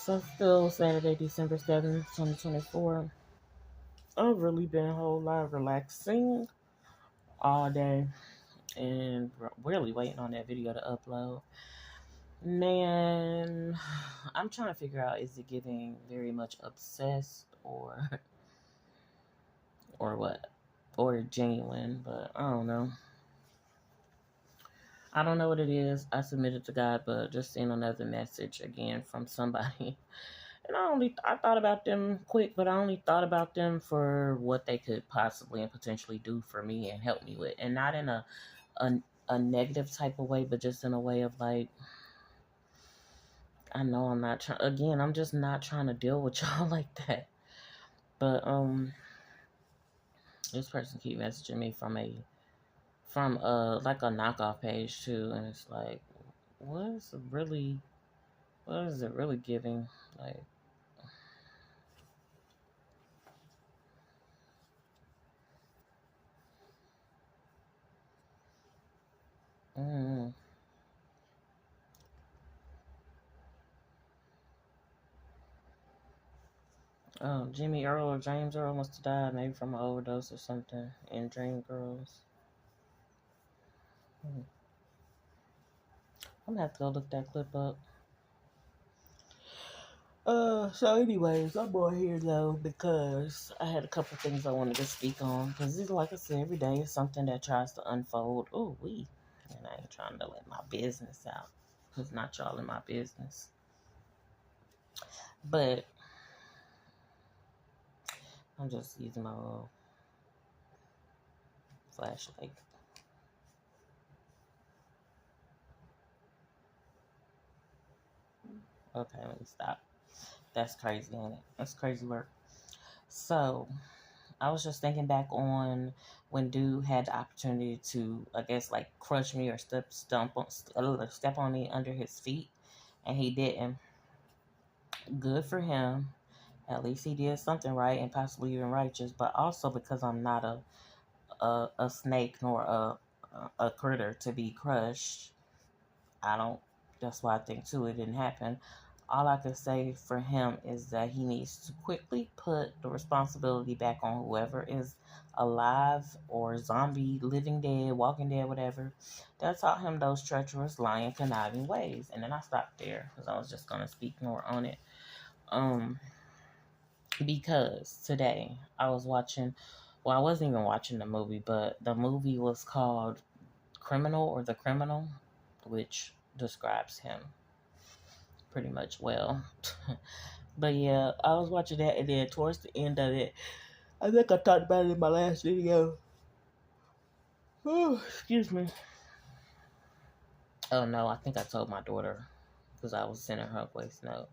So still Saturday, December 7th, 2024. I've really been a whole lot of relaxing all day and really waiting on that video to upload. Man, I'm trying to figure out, is it giving very much obsessed or what? Or genuine, but I don't know. I don't know what it is. I submitted to God, but just seeing another message again from somebody. And I thought about them quick, but I only thought about them for what they could possibly and potentially do for me and help me with. And not in a, a negative type of way, but just in a way of like, I know I'm not trying, again, I'm just not trying to deal with y'all like that. But, this person keep messaging me from like a knockoff page too. And it's like, what is it really giving? Like, mm, Jimmy Earl or James Earl must have died maybe from an overdose or something in Dream Girls. I'm gonna have to go look that clip up. So anyways, I'm on here though because I had a couple things I wanted to speak on. Because it's like I said, every day is something that tries to unfold. And I ain't trying to let my business out. Because not y'all in my business. But I'm just using my little flashlight. Okay, let me stop. That's crazy, ain't it? That's crazy work. So, I was just thinking back on when dude had the opportunity to, I guess, like crush me or step on me under his feet, and he didn't. Good for him. At least he did something right and possibly even righteous. But also because I'm not a snake nor a critter to be crushed, I don't. That's why I think too it didn't happen. All I can say for him is that he needs to quickly put the responsibility back on whoever is alive or zombie, living dead, walking dead, whatever, that taught him those treacherous, lying, conniving ways. And then I stopped there because I was just gonna speak more on it. Um, because today I was watching. Well, I wasn't even watching the movie, but the movie was called Criminal or The Criminal, which describes him pretty much well. But yeah, I was watching that, and then towards the end of it, I think I talked about it in my last video. Oh, excuse me. Oh no, I think I told my daughter because I was sending her a voice note.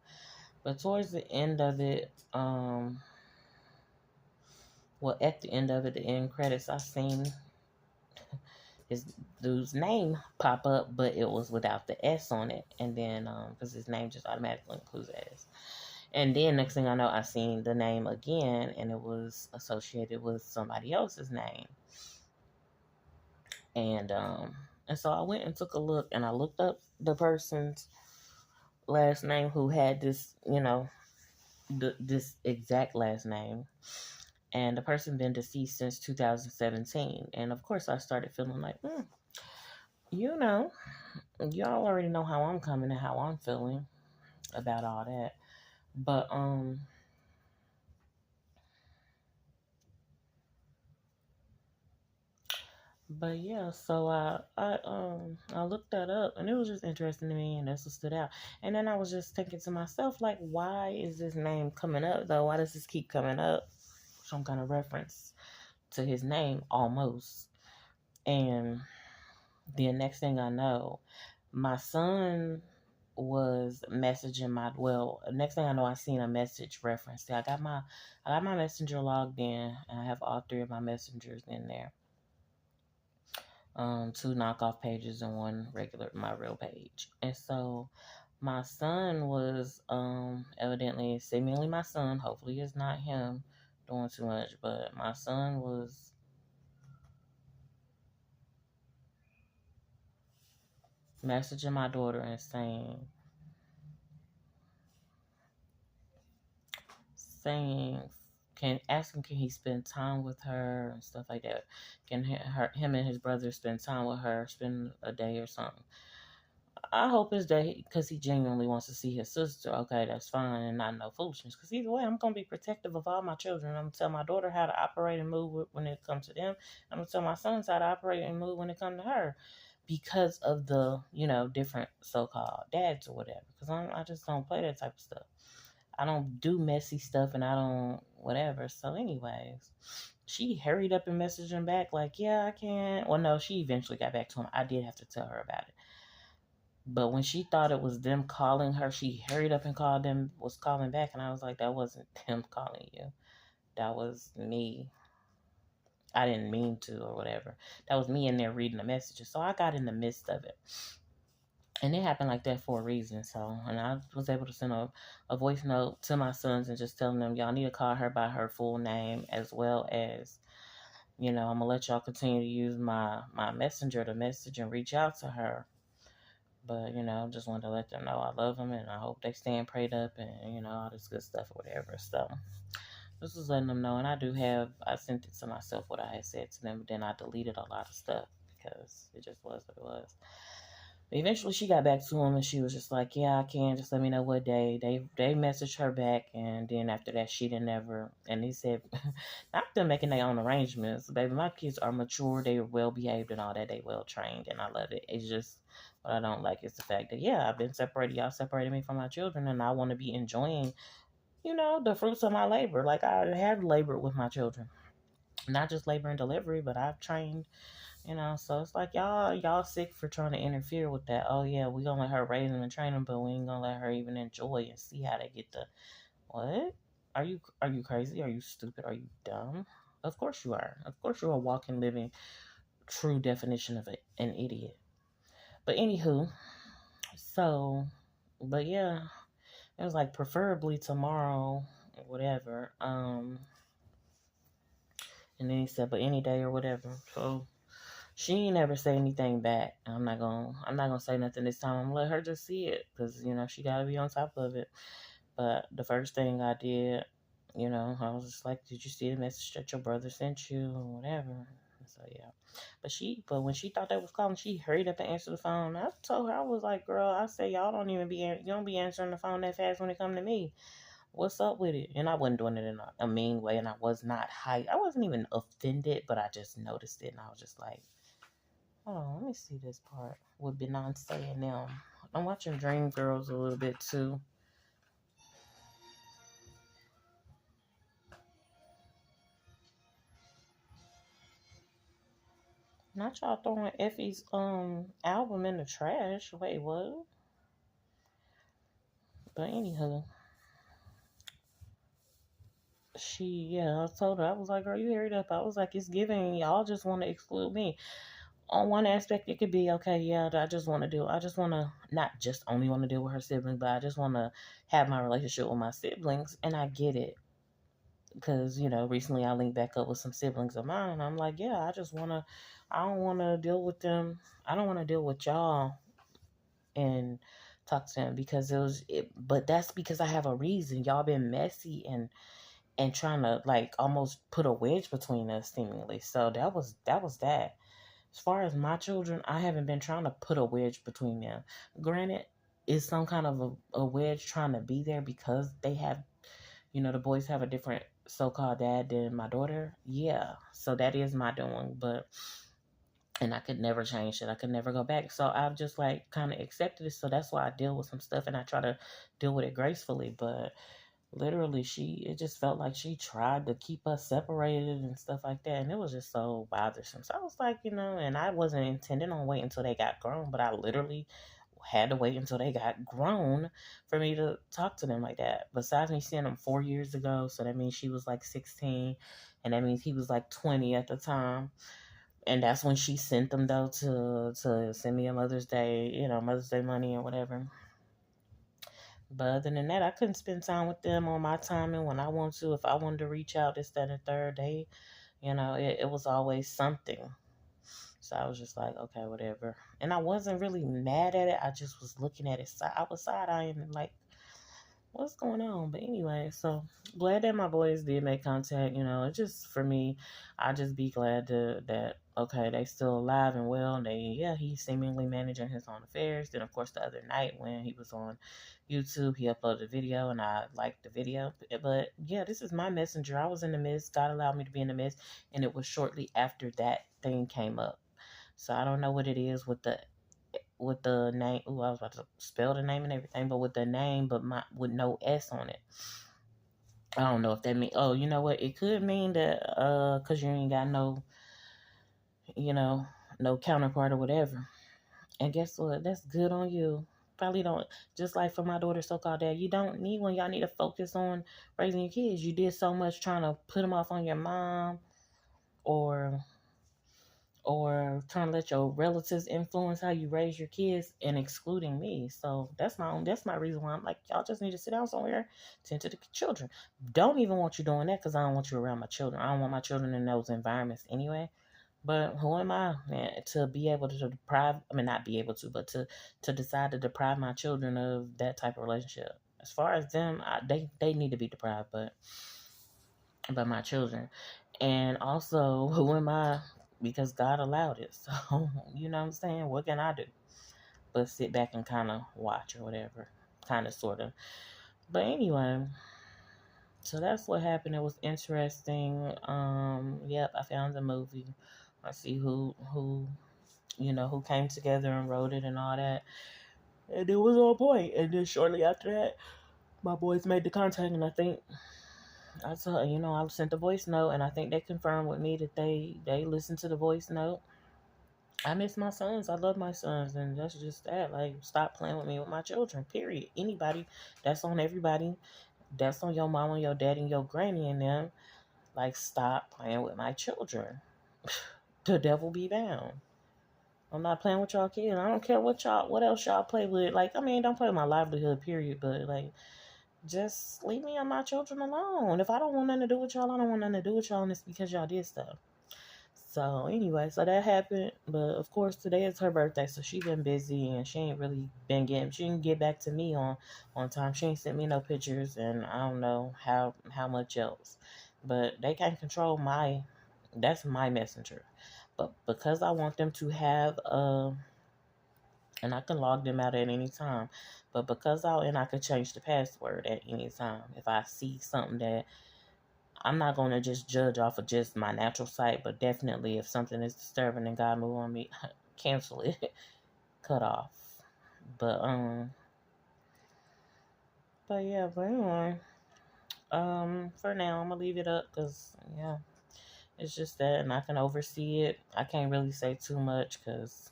But towards the end of it, well, at the end of it, the end credits, I seen his dude's name pop up, but it was without the S on it, and then because his name just automatically includes S. And then next thing I know, I seen the name again, and it was associated with somebody else's name. And so I went and took a look, and I looked up the person's last name who had this, this exact last name. And the person been deceased since 2017. And of course, I started feeling like, you know, y'all already know how I'm coming and how I'm feeling about all that. But But yeah, so I looked that up, and it was just interesting to me, and that's what stood out. And then I was just thinking to myself, like, why is this name coming up though? Why does this keep coming up? Some kind of reference to his name almost. And then next thing I know, my son was messaging next thing I know, I seen a message reference. I got my messenger logged in, and I have all three of my messengers in there. Two knockoff pages and one regular, my real page. And so my son was evidently, seemingly my son, hopefully it's not him doing too much, but my son was messaging my daughter and saying, saying, can ask him, can he spend time with her and stuff like that? Can him and his brother spend time with her, spend a day or something? I hope it's that because he genuinely wants to see his sister. Okay, that's fine, and not no foolishness. Because either way, I'm gonna be protective of all my children. I'm gonna tell my daughter how to operate and move when it comes to them. I'm gonna tell my sons how to operate and move when it comes to her, because of the different so-called dads or whatever. Because I just don't play that type of stuff. I don't do messy stuff, and I don't whatever. So, anyways, she hurried up and messaged him back like, yeah, I can. Well, no, she eventually got back to him. I did have to tell her about it. But when she thought it was them calling her, she hurried up and was calling back. And I was like, that wasn't them calling you. That was me. I didn't mean to or whatever. That was me in there reading the messages. So I got in the midst of it. And it happened like that for a reason. So, and I was able to send a voice note to my sons and just telling them, y'all need to call her by her full name, as well as, I'm going to let y'all continue to use my messenger to message and reach out to her. But, just wanted to let them know I love them and I hope they staying prayed up and, all this good stuff or whatever. So, this was letting them know. And I sent it to myself what I had said to them, but then I deleted a lot of stuff because it just was what it was. But eventually she got back to him and she was just like, yeah, I can. Just let me know what day. They messaged her back. And then after that, she didn't ever. And he said, not them making their own arrangements. Baby, my kids are mature. They are well behaved and all that. They well trained. And I love it. It's just what I don't like is the fact that, yeah, I've been separated. Y'all separated me from my children. And I want to be enjoying, the fruits of my labor. Like I have labored with my children. Not just labor and delivery, but I've trained. So it's like y'all sick for trying to interfere with that. Oh yeah, we gonna let her raise them and train them, but we ain't gonna let her even enjoy and see how they get the what? Are you crazy? Are you stupid? Are you dumb? Of course you are. Of course you're a walking, living, true definition of an idiot. But anywho, so, but yeah, it was like preferably tomorrow, or whatever. And then he said, but any day or whatever. So she ain't never say anything back. I'm not gonna say nothing this time. I'm gonna let her just see it because she gotta be on top of it. But the first thing I did, I was just like, "Did you see the message that your brother sent you or whatever?" So yeah. But when she thought that was calling, she hurried up and answered the phone. I told her, I was like, "Girl, I say you don't be answering the phone that fast when it come to me. What's up with it?" And I wasn't doing it in a mean way, and I was not hyped. I wasn't even offended, but I just noticed it, and I was just like. Hold on, let me see this part with Beyonce and them. I'm watching Dreamgirls a little bit too. Not y'all throwing Effie's album in the trash. Wait, what? But anywho, I told her, I was like, girl, you hurried up. I was like, it's giving, y'all just want to exclude me. On one aspect, it could be okay. Yeah, I just want to not just only want to deal with her siblings, but I just want to have my relationship with my siblings, and I get it. Because recently I linked back up with some siblings of mine, and I'm like, yeah, I don't want to deal with them. I don't want to deal with y'all and talk to them because but that's because I have a reason. Y'all been messy and trying to like almost put a wedge between us seemingly. So that. As far as my children, I haven't been trying to put a wedge between them. Granted, is some kind of a wedge trying to be there because they have, the boys have a different so-called dad than my daughter. Yeah, so that is my doing, and I could never change it. I could never go back. So I've just like kind of accepted it. So that's why I deal with some stuff and I try to deal with it gracefully. But literally, it just felt like she tried to keep us separated and stuff like that. And it was just so bothersome. So I was like, and I wasn't intending on waiting until they got grown, but I literally had to wait until they got grown for me to talk to them like that. Besides me seeing them 4 years ago, so that means she was like 16, and that means he was like 20 at the time. And that's when she sent them though to send me a Mother's Day, Mother's Day money or whatever. But other than that, I couldn't spend time with them on my time and when I want to. If I wanted to reach out this, that, and the third day, it was always something. So I was just like, okay, whatever. And I wasn't really mad at it. I just was looking at it. I was side-eyeing and like, what's going on? But anyway, so glad that my boys did make contact. It's just for me, I just be glad that okay, they still alive and well. And he's seemingly managing his own affairs. Then of course the other night when he was on YouTube, he uploaded a video and I liked the video. But yeah, this is my messenger. I was in the midst. God allowed me to be in the midst, and it was shortly after that thing came up. So I don't know what it is with the name. Ooh, I was about to spell the name and everything, but with the name, but with no S on it. I don't know if that means. Oh, you know what? It could mean that cause you ain't got no, you know, no counterpart or whatever. And guess what? That's good on you. Probably don't. Just like for my daughter's so-called dad, you don't need one. Y'all need to focus on raising your kids. You did so much trying to put them off on your mom, or trying to let your relatives influence how you raise your kids and excluding me. So that's my reason why I'm like, y'all just need to sit down somewhere, tend to the children. Don't even want you doing that because I don't want you around my children. I don't want my children in those environments anyway. But who am I, man, to be able to deprive, I mean, not be able to, but to decide to deprive my children of that type of relationship. As far as them, they need to be deprived, but my children. And also, who am I? Because God allowed it. So, you know what I'm saying? What can I do? But sit back and kind of watch or whatever. Kind of, sort of. But anyway, so that's what happened. It was interesting. Yep, I found the movie. I see who came together and wrote it and all that. And it was on point. And then shortly after that, my boys made the contact, and I think I sent the voice note, and I think they confirmed with me that they listened to the voice note. I miss my sons. I love my sons, and that's just that. Like, stop playing with me with my children. Period. Anybody, that's on everybody. That's on your mama, your daddy, and your granny, and them. Like, stop playing with my children. The devil be bound. I'm not playing with y'all kids. I don't care what else y'all play with. Like, I mean, don't play with my livelihood. Period. But like, just leave me and my children alone. If I don't want nothing to do with y'all, I don't want nothing to do with y'all, and it's because y'all did stuff. So anyway, so that happened. But of course, today is her birthday, so she been busy and she ain't really been getting. She didn't get back to me on time. She ain't sent me no pictures, and I don't know how much else. But they can't control my. That's my messenger. But because I want them to have and I can log them out at any time. But I could change the password at any time if I see something that I'm not going to just judge off of just my natural sight, but definitely if something is disturbing and God move on me, cancel it, cut off. But anyway, for now I'm gonna leave it up because yeah, it's just that, and I can oversee it. I can't really say too much because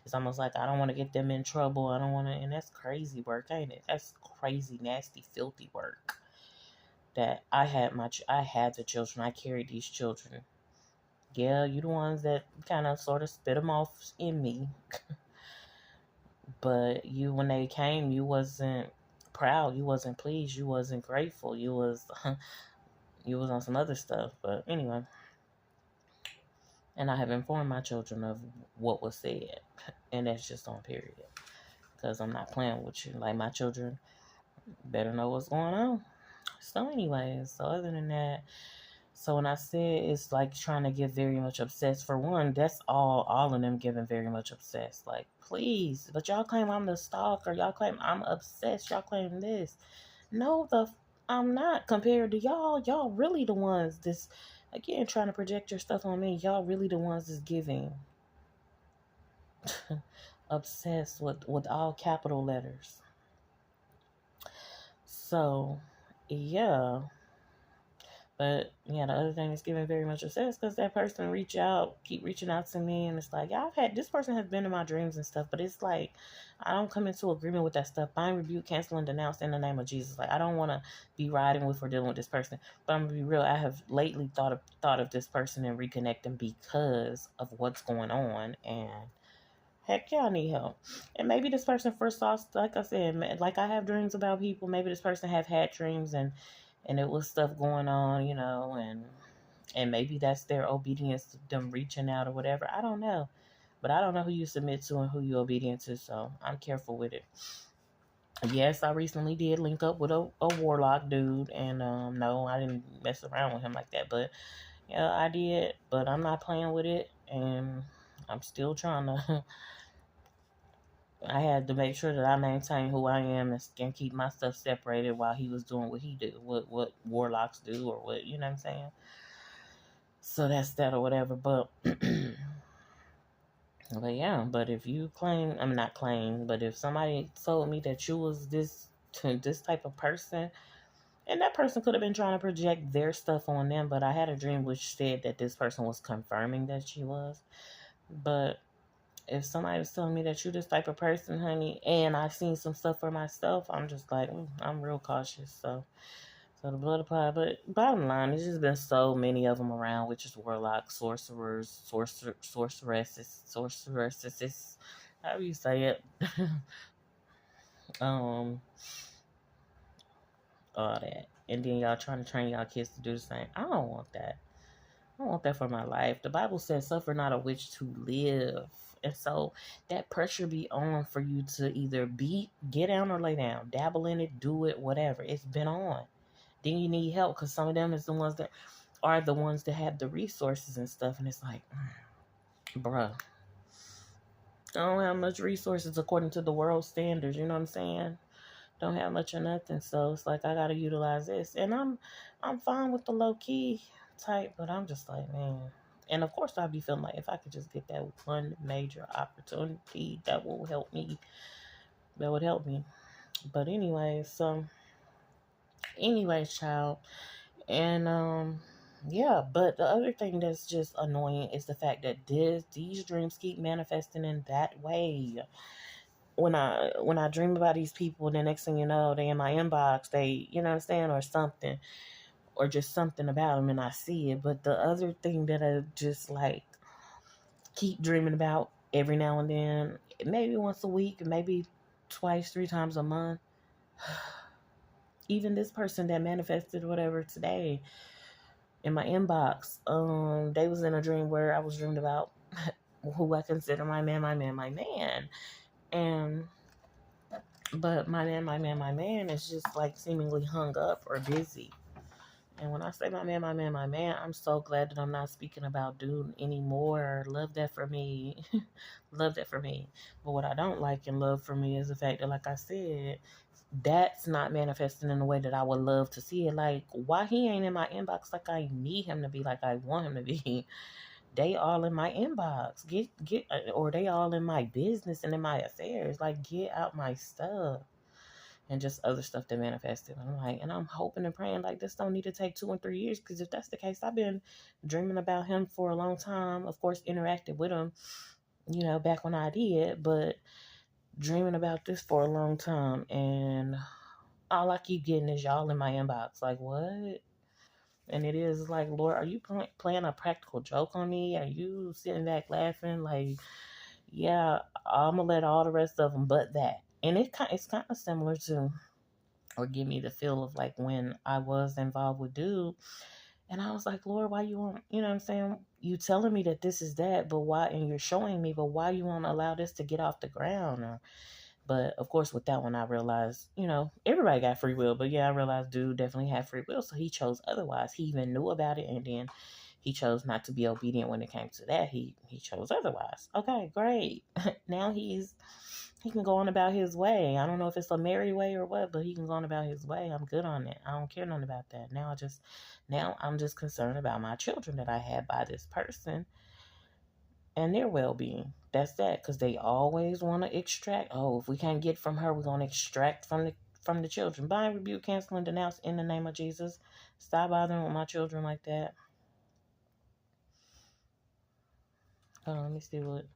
it's almost like I don't want to get them in trouble. I don't want to, and that's crazy work, ain't it? That's crazy, nasty, filthy work. That I had the children. I carried these children. Yeah, you the ones that kind of sort of spit them off in me. But when they came, you wasn't proud. You wasn't pleased. You wasn't grateful. You was you was on some other stuff. But anyway, and I have informed my children of what was said, and that's just on period. Because I'm not playing with you. Like, my children better know what's going on. So anyways, so other than that, so when I said it's like trying to get very much obsessed, for one, that's all of them giving very much obsessed. Like, please, but y'all claim I'm the stalker. Y'all claim I'm obsessed. Y'all claim this. No, I'm not compared to y'all. Y'all really the ones this, again, trying to project your stuff on me. Y'all really the ones that's giving obsessed with all capital letters. So, yeah. But yeah, the other thing that's giving very much success because that person keep reaching out to me, and it's like, yeah, this person has been in my dreams and stuff, but it's like I don't come into agreement with that stuff. Bind, rebuke, cancel, and denounce in the name of Jesus. Like, I don't want to be riding with or dealing with this person. But I'm gonna be real. I have lately thought of this person and reconnecting because of what's going on, and heck yeah, I need help. And maybe this person first saw, like I said, like I have dreams about people. Maybe this person have had dreams and it was stuff going on, and maybe that's their obedience to them reaching out or whatever. I don't know. But I don't know who you submit to and who you're obedient to, so I'm careful with it. Yes, I recently did link up with a warlock dude, and no, I didn't mess around with him like that, but yeah, I did, but I'm not playing with it, and I'm still trying to. I had to make sure that I maintain who I am and keep my stuff separated while he was doing what he do, what warlocks do, or what you know what I'm saying. So that's that or whatever, but. But yeah, but if you claim, I'm not claim, but if somebody told me that you was this type of person, and that person could have been trying to project their stuff on them, but I had a dream which said that this person was confirming that she was. But if somebody was telling me that you this type of person, honey, and I've seen some stuff for myself, I'm just like, I'm real cautious. So the blood apply. But bottom line, there's just been so many of them around, which is warlocks, sorcerers, sorceresses, however you say it. um, all that. And then y'all trying to train y'all kids to do the same. I don't want that. I don't want that for my life. The Bible says, suffer not a witch to live. And so that pressure be on for you to either get down or lay down, dabble in it, do it, whatever. It's been on. Then you need help because some of them is the ones that are the ones that have the resources and stuff. And it's like, bruh, I don't have much resources according to the world standards. You know what I'm saying? Don't have much or nothing. So it's like I gotta utilize this. And I'm fine with the low key type, but I'm just like, man. And of course I'd be feeling like if I could just get that one major opportunity that will help me. That would help me. But anyways, child. And yeah, but the other thing that's just annoying is the fact that these dreams keep manifesting in that way. When I dream about these people, the next thing you know, they in my inbox, they you know what I'm saying, or something, or just something about them, and I see it. But the other thing that I just like keep dreaming about every now and then, maybe once a week, maybe twice, three times a month. Even this person that manifested whatever today in my inbox, they was in a dream where I was dreamed about who I consider my man, my man, my man. And but my man is just like seemingly hung up or busy. And when I say my man, my man, my man, I'm so glad that I'm not speaking about dude anymore. Love that for me. Love that for me. But what I don't like and love for me is the fact that, like I said, that's not manifesting in the way that I would love to see it. Like, why he ain't in my inbox like I need him to be, like I want him to be? They all in my inbox. Or they all in my business and in my affairs. Like, get out my stuff. And just other stuff that manifested. I'm like, and I'm hoping and praying like this don't need to take 2 and 3 years, because if that's the case, I've been dreaming about him for a long time. Of course, interacted with him, back when I did, but dreaming about this for a long time, and all I keep getting is y'all in my inbox. Like, what? And it is like, Lord, are you playing a practical joke on me? Are you sitting back laughing? Like, yeah, I'm gonna let all the rest of them, but that. And it's kind of similar to, or give me the feel of like when I was involved with dude, and I was like, Lord, why you want, you know what I'm saying? You telling me that this is that, but why? And you're showing me, but why you want to allow this to get off the ground? But of course, with that one, I realized, everybody got free will. But yeah, I realized dude definitely had free will. So he chose otherwise. He even knew about it. And then he chose not to be obedient when it came to that. He chose otherwise. Okay, great. Now he can go on about his way. I don't know if it's a merry way or what, but he can go on about his way. I'm good on it. I don't care nothing about that. Now I'm just concerned about my children that I had by this person and their well-being. That's that, because they always want to extract. Oh, if we can't get from her, we're going to extract from the children. Bind, rebuke, cancel, and denounce in the name of Jesus. Stop bothering with my children like that. Hold on, let me see what.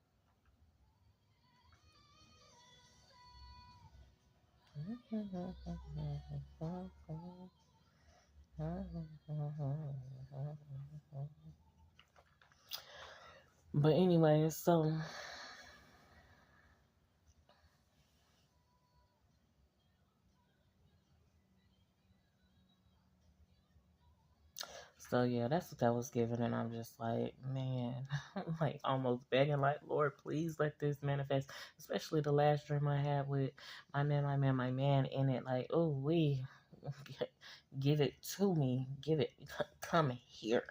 But anyway, So yeah, that's what that was given, and I'm just like, man, like almost begging, like, Lord, please let this manifest. Especially the last dream I had with my man in it. Like, oh, give it to me, give it, come here,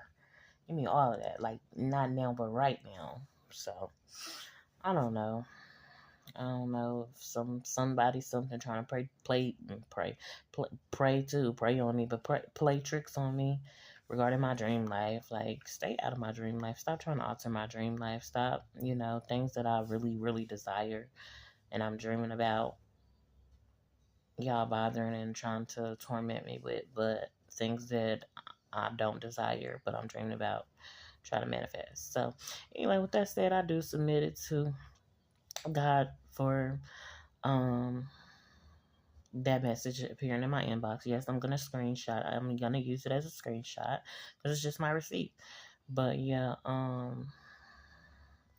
give me all of that. Like, not now, but right now. So I don't know. I don't know if something trying to pray on me, but play tricks on me regarding my dream life. Like, stay out of my dream life. Stop trying to alter my dream life. Stop, things that I really, really desire and I'm dreaming about. Y'all bothering and trying to torment me with, but things that I don't desire, but I'm dreaming about, try to manifest. So, anyway, with that said, I do submit it to God for um that message appearing in my inbox. Yes, I'm gonna screenshot. I'm gonna use it as a screenshot because it's just my receipt. But yeah,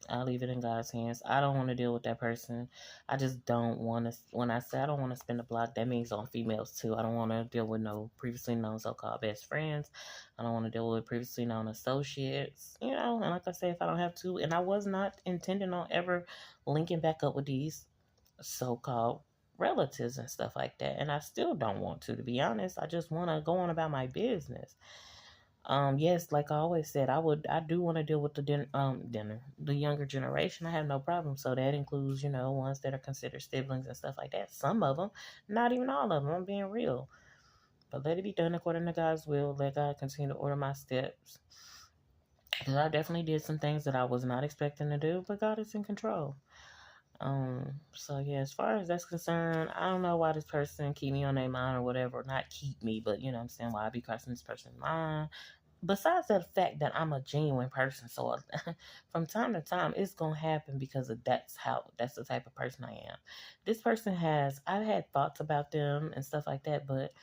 I'll leave it in God's hands. I don't want to deal with that person. I just don't want to. When I say I don't want to spin the block, that means on females too. I don't want to deal with no previously known so-called best friends. I don't want to deal with previously known associates. And like I say, if I don't have to, and I was not intending on ever linking back up with these so-called relatives and stuff like that, and I still don't want to be honest. I just want to go on about my business. Yes, like I always said, I do want to deal with the younger generation. I have no problem. So that includes, ones that are considered siblings and stuff like that. Some of them, not even all of them. I'm being real, but let it be done according to God's will. Let God continue to order my steps. Because I definitely did some things that I was not expecting to do, but God is in control. So yeah, as far as that's concerned, I don't know why this person keep me on their mind or whatever. Not keep me, but I'm saying why I be crossing this person's mind. Besides the fact that I'm a genuine person, so from time to time it's gonna happen because that's the type of person I am. This person I've had thoughts about them and stuff like that, but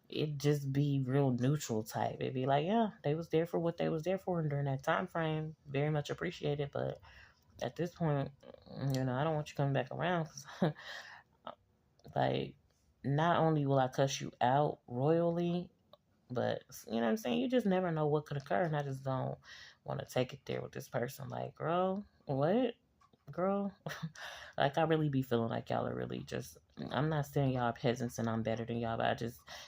it just be real neutral type. It'd be like, yeah, they was there for what they was there for, and during that time frame, very much appreciated. But at this point, I don't want you coming back around. 'Cause like, not only will I cuss you out royally, but you know what I'm saying? You just never know what could occur, and I just don't want to take it there with this person. Like, girl, what? Girl, like I really be feeling like y'all are really just. I'm not saying y'all are peasants and I'm better than y'all, but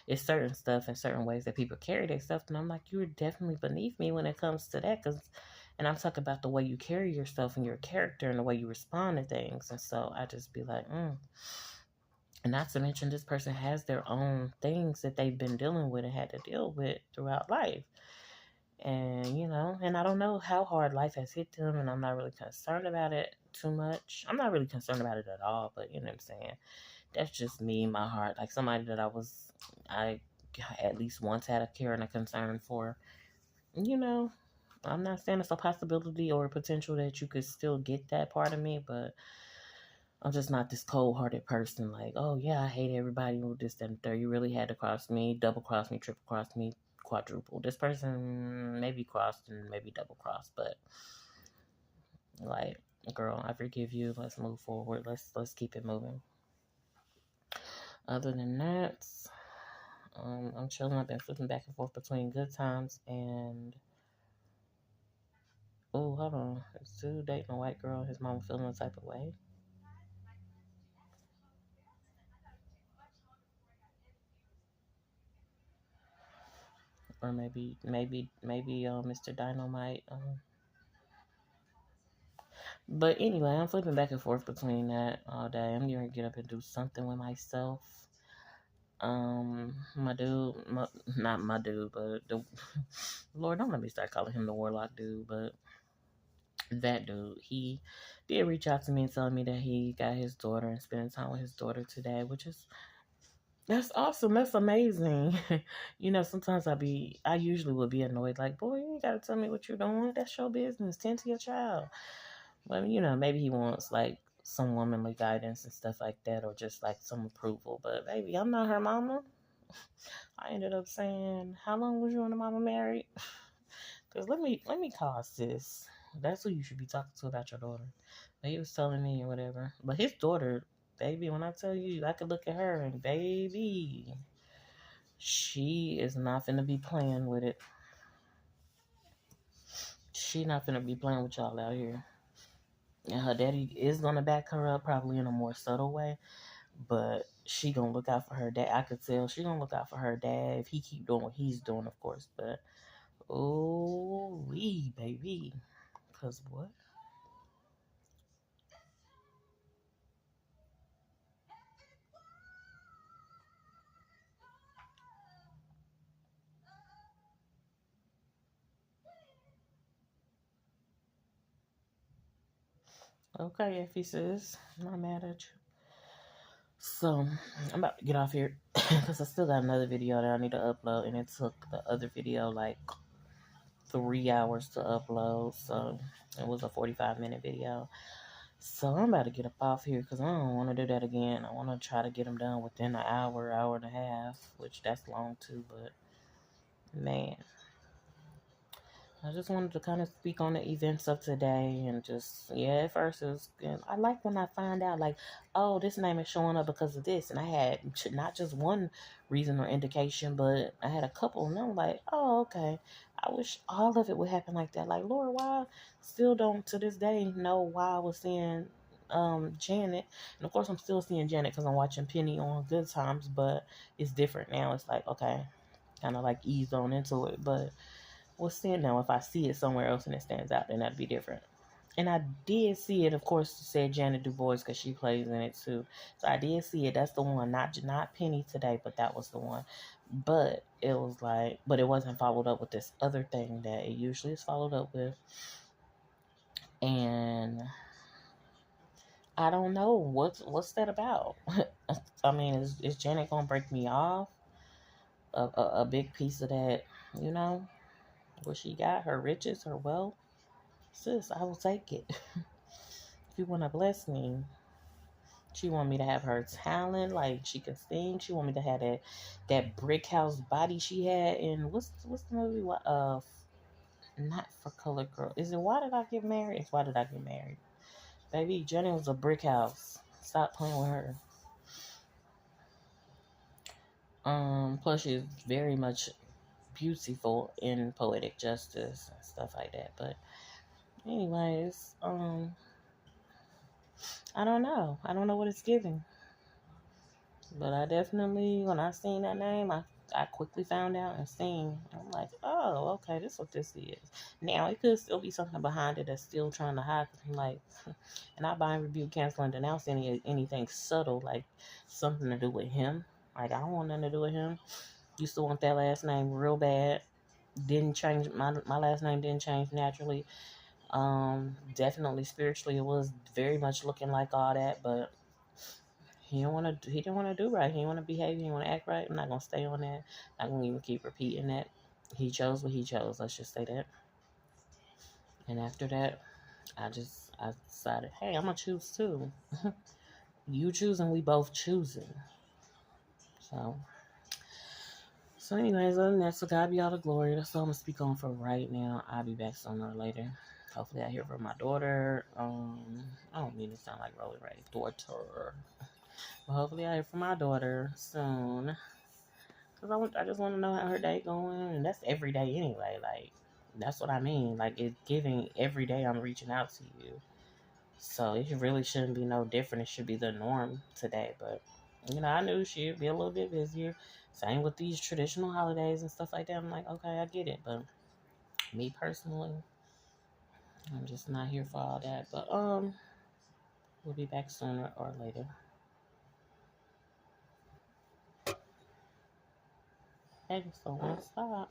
it's certain stuff and certain ways that people carry their stuff, and I'm like, you're definitely beneath me when it comes to that, and I'm talking about the way you carry yourself and your character and the way you respond to things, and so I just be like, And not to mention, this person has their own things that they've been dealing with and had to deal with throughout life. And, and I don't know how hard life has hit them, and I'm not really concerned about it too much. I'm not really concerned about it at all, but you know what I'm saying? That's just me, my heart. Like somebody that I at least once had a care and a concern for. I'm not saying it's a possibility or a potential that you could still get that part of me, but I'm just not this cold-hearted person. Like, oh yeah, I hate everybody with this, that, and third. You really had to cross me, double cross me, triple cross me, quadruple. This person maybe crossed and maybe double crossed, but like, girl, I forgive you. Let's move forward. Let's keep it moving. Other than that, I'm chilling. I've been flipping back and forth between good times and oh, hold on. This dude dating a white girl. His mama feeling a type of way. Or maybe Mr. Dynamite. But anyway, I'm flipping back and forth between that all day. I'm gonna get up and do something with myself. My dude, not my dude, but the Lord, don't let me start calling him the warlock dude. But that dude, he did reach out to me and tell me that he got his daughter and spending time with his daughter today, which is that's awesome. That's amazing. Sometimes I usually would be annoyed, like, boy, you ain't gotta tell me what you're doing. That's your business. Tend to your child. But maybe he wants like some womanly guidance and stuff like that, or just like some approval. But baby, I'm not her mama. I ended up saying, "How long was you and the mama married?" Because let me call sis. That's who you should be talking to about your daughter. But he was telling me or whatever. But his daughter, baby, when I tell you, I could look at her and baby, she is not finna be playing with it. She not finna be playing with y'all out here. And her daddy is gonna back her up, probably in a more subtle way, but she gonna look out for her dad. I could tell she gonna look out for her dad if he keep doing what he's doing, of course. But oh, we baby, cause what? Okay, if he says, I'm not mad at you. So I'm about to get off here because I still got another video that I need to upload, and it took the other video like 3 hours to upload. So it was a 45-minute video. So I'm about to get up off here because I don't want to do that again. I want to try to get them done within an hour, hour and a half, which that's long too. But man, I just wanted to kind of speak on the events of today and just, yeah, at first it was good. I like when I find out, like, oh, this name is showing up because of this. And I had not just one reason or indication, but I had a couple. And I'm like, oh, okay. I wish all of it would happen like that. Like, Lord, why? Still don't, to this day, know why I was seeing Janet. And of course, I'm still seeing Janet because I'm watching Penny on Good Times, but it's different now. It's like, okay, kind of like ease on into it. But well, stand now. If I see it somewhere else and it stands out, then that'd be different. And I did see it, of course, said Janet Du Bois because she plays in it too. So I did see it. That's the one, not Penny today, but that was the one. But it was like, but it wasn't followed up with this other thing that it usually is followed up with. And I don't know what's that about. I mean, is Janet gonna break me off a big piece of that? You know, what she got, her riches, her wealth. Sis, I will take it. If you want to bless me, she want me to have her talent, like she can sing. She want me to have that brick house body she had in what's the movie? What not For Color Girl. Is it Why Did I Get Married? It's Why Did I Get Married? Baby, Jenny was a brick house. Stop playing with her. Plus she's very much beautiful in Poetic Justice and stuff like that. But anyways, I don't know. I don't know what it's giving. But I definitely, when I seen that name, I quickly found out and seen. I'm like, oh, okay, this is what this is. Now, it could still be something behind it that's still trying to hide. Cause I'm like, and I bind, rebuke, cancel, and denounce anything subtle, like something to do with him. Like, I don't want nothing to do with him. Used to want that last name real bad. Didn't change, my last name didn't change naturally. Definitely spiritually, it was very much looking like all that, but he didn't want to do right. He didn't want to behave. He didn't want to act right. I'm not gonna stay on that. I'm not gonna even keep repeating that. He chose what he chose. Let's just say that. And after that, I decided, hey, I'm gonna choose too. You choosing, we both choosing. So, anyways, other than that, so God be all the glory. That's all I'm gonna speak on for right now. I'll be back sooner or later. Hopefully, I hear from my daughter. I don't mean to sound like Rolly Ray, daughter. But hopefully, I hear from my daughter soon. Cause I just want to know how her day going, and that's every day anyway. Like, that's what I mean. Like, it's giving every day I'm reaching out to you, so it really shouldn't be no different. It should be the norm today. But I knew she'd be a little bit busier. Same with these traditional holidays and stuff like that. I'm like, okay, I get it, but me personally, I'm just not here for all that. But we'll be back sooner or later. Hey, so let's stop.